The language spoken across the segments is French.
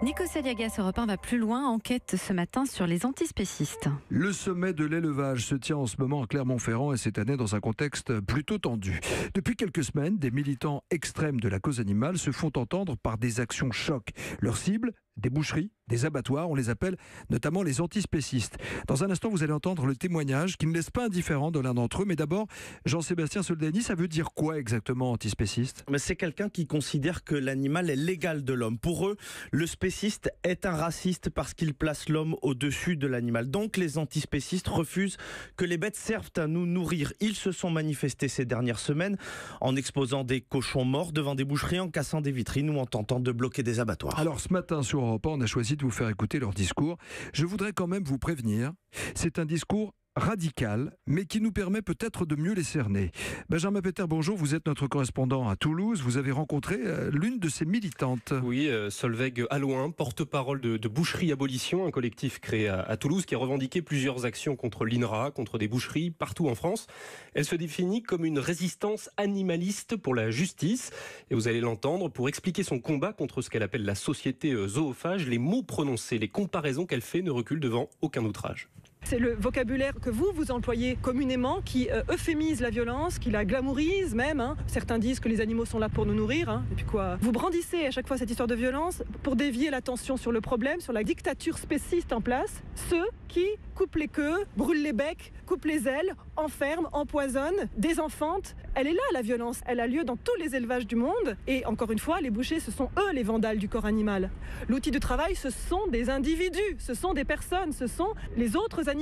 Nico Saliagas, Europe 1 va plus loin, enquête ce matin sur les antispécistes. Le sommet de l'élevage se tient en ce moment à Clermont-Ferrand et cette année dans un contexte plutôt tendu. Depuis quelques semaines, des militants extrêmes de la cause animale se font entendre par des actions choc. Leur cible, des boucheries, des abattoirs, on les appelle notamment les antispécistes. Dans un instant, vous allez entendre le témoignage qui ne laisse pas indifférent de l'un d'entre eux. Mais d'abord, Jean-Sébastien Soldani, ça veut dire quoi exactement antispéciste ? Mais c'est quelqu'un qui considère que l'animal est l'égal de l'homme. Pour eux, le spéciste est un raciste parce qu'il place l'homme au-dessus de l'animal. Donc les antispécistes refusent que les bêtes servent à nous nourrir. Ils se sont manifestés ces dernières semaines en exposant des cochons morts devant des boucheries, en cassant des vitrines ou en tentant de bloquer des abattoirs. Alors ce matin sur Europe 1, on a choisi de vous faire écouter leur discours. Je voudrais quand même vous prévenir, c'est un discours radical, mais qui nous permet peut-être de mieux les cerner. Benjamin Peter, bonjour, vous êtes notre correspondant à Toulouse, vous avez rencontré l'une de ces militantes. Oui, Solveig Allouin, porte-parole de Boucherie Abolition, un collectif créé à Toulouse qui a revendiqué plusieurs actions contre l'INRA, contre des boucheries partout en France. Elle se définit comme une résistance animaliste pour la justice, et vous allez l'entendre, pour expliquer son combat contre ce qu'elle appelle la société zoophage, les mots prononcés, les comparaisons qu'elle fait ne reculent devant aucun outrage. C'est le vocabulaire que vous employez communément qui euphémise la violence, qui la glamourise même. Certains disent que les animaux sont là pour nous nourrir. Et puis quoi ? Vous brandissez à chaque fois cette histoire de violence pour dévier l'attention sur le problème, sur la dictature spéciste en place. Ceux qui coupent les queues, brûlent les becs, coupent les ailes, enferment, empoisonnent, désenfantent. Elle est là, la violence. Elle a lieu dans tous les élevages du monde. Et encore une fois, les bouchers, ce sont eux les vandales du corps animal. L'outil de travail, ce sont des individus, ce sont des personnes, ce sont les autres animaux.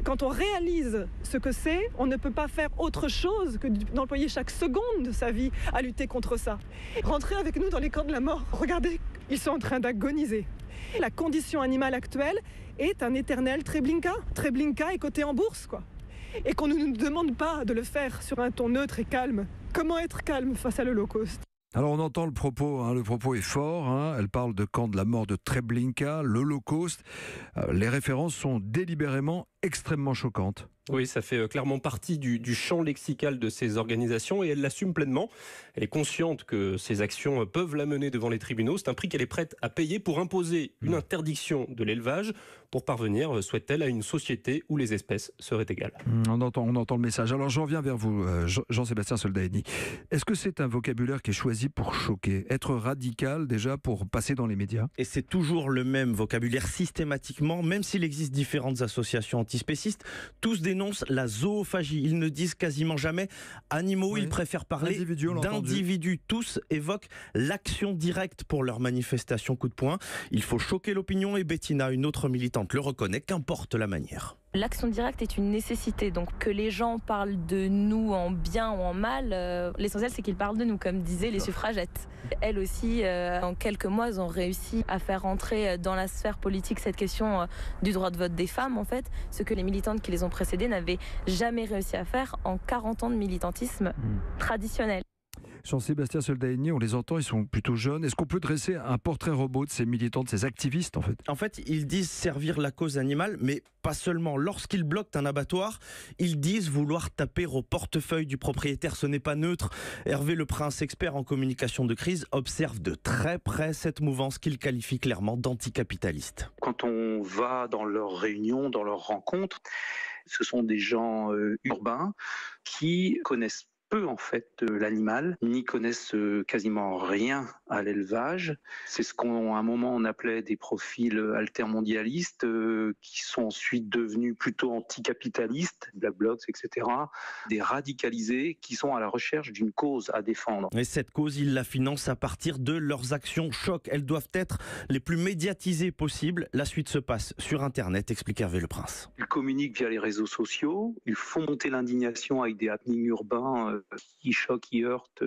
Quand on réalise ce que c'est, on ne peut pas faire autre chose que d'employer chaque seconde de sa vie à lutter contre ça. Rentrez avec nous dans les camps de la mort. Regardez, ils sont en train d'agoniser. La condition animale actuelle est un éternel Treblinka. Treblinka est coté en bourse, quoi. Et qu'on ne nous demande pas de le faire sur un ton neutre et calme. Comment être calme face à l'Holocauste ? Alors on entend le propos est fort, elle parle de camp de la mort de Treblinka, l'Holocauste. Les références sont délibérément extrêmement choquantes. Oui, ça fait clairement partie du champ lexical de ces organisations et elle l'assume pleinement. Elle est consciente que ces actions peuvent la mener devant les tribunaux. C'est un prix qu'elle est prête à payer pour imposer une interdiction de l'élevage. Pour parvenir, souhaite-t-elle, à une société où les espèces seraient égales. On entend le message. Alors j'en reviens vers vous, Jean-Sébastien Soldani. Est-ce que c'est un vocabulaire qui est choisi pour choquer ? Être radical déjà pour passer dans les médias ? Et c'est toujours le même vocabulaire systématiquement, même s'il existe différentes associations antispécistes, tous dénoncent la zoophagie. Ils ne disent quasiment jamais animaux, oui. Ils préfèrent parler d'individus. Tous évoquent l'action directe pour leur manifestation coup de poing. Il faut choquer l'opinion et Bettina, une autre militante, le reconnaît, qu'importe la manière. L'action directe est une nécessité, donc que les gens parlent de nous en bien ou en mal, l'essentiel c'est qu'ils parlent de nous, comme disaient les suffragettes. Elles aussi, en quelques mois, elles ont réussi à faire entrer dans la sphère politique cette question du droit de vote des femmes, en fait, ce que les militantes qui les ont précédées n'avaient jamais réussi à faire en 40 ans de militantisme traditionnel. Jean-Sébastien Soldani, on les entend, ils sont plutôt jeunes. Est-ce qu'on peut dresser un portrait robot de ces militants, de ces activistes en fait ? En fait, ils disent servir la cause animale, mais pas seulement. Lorsqu'ils bloquent un abattoir, ils disent vouloir taper au portefeuille du propriétaire. Ce n'est pas neutre. Hervé Le Prince, expert en communication de crise, observe de très près cette mouvance qu'il qualifie clairement d'anticapitaliste. Quand on va dans leurs réunions, dans leurs rencontres, ce sont des gens urbains qui connaissent peu en fait de l'animal, n'y connaissent quasiment rien à l'élevage. C'est ce qu'à un moment on appelait des profils altermondialistes qui sont ensuite devenus plutôt anticapitalistes, Black Blocs, etc. Des radicalisés qui sont à la recherche d'une cause à défendre. Et cette cause, ils la financent à partir de leurs actions choc. Elles doivent être les plus médiatisées possibles. La suite se passe sur Internet, explique Hervé Le Prince. Ils communiquent via les réseaux sociaux, ils font monter l'indignation avec des happenings urbains qui choquent, qui heurtent.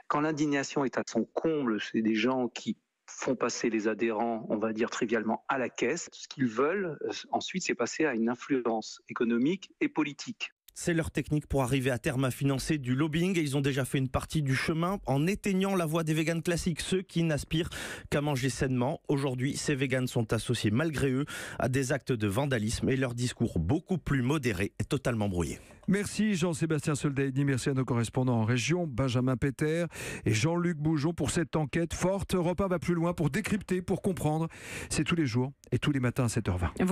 Quand l'indignation est à son comble, c'est des gens qui font passer les adhérents, on va dire trivialement, à la caisse. Ce qu'ils veulent ensuite, c'est passer à une influence économique et politique. C'est leur technique pour arriver à terme à financer du lobbying, et ils ont déjà fait une partie du chemin en éteignant la voix des véganes classiques, ceux qui n'aspirent qu'à manger sainement. Aujourd'hui, ces véganes sont associés malgré eux à des actes de vandalisme et leur discours beaucoup plus modéré est totalement brouillé. Merci Jean-Sébastien Soldaini, merci à nos correspondants en région, Benjamin Péter et Jean-Luc Boujon pour cette enquête forte. Europe 1 va plus loin pour décrypter, pour comprendre. C'est tous les jours et tous les matins à 7h20.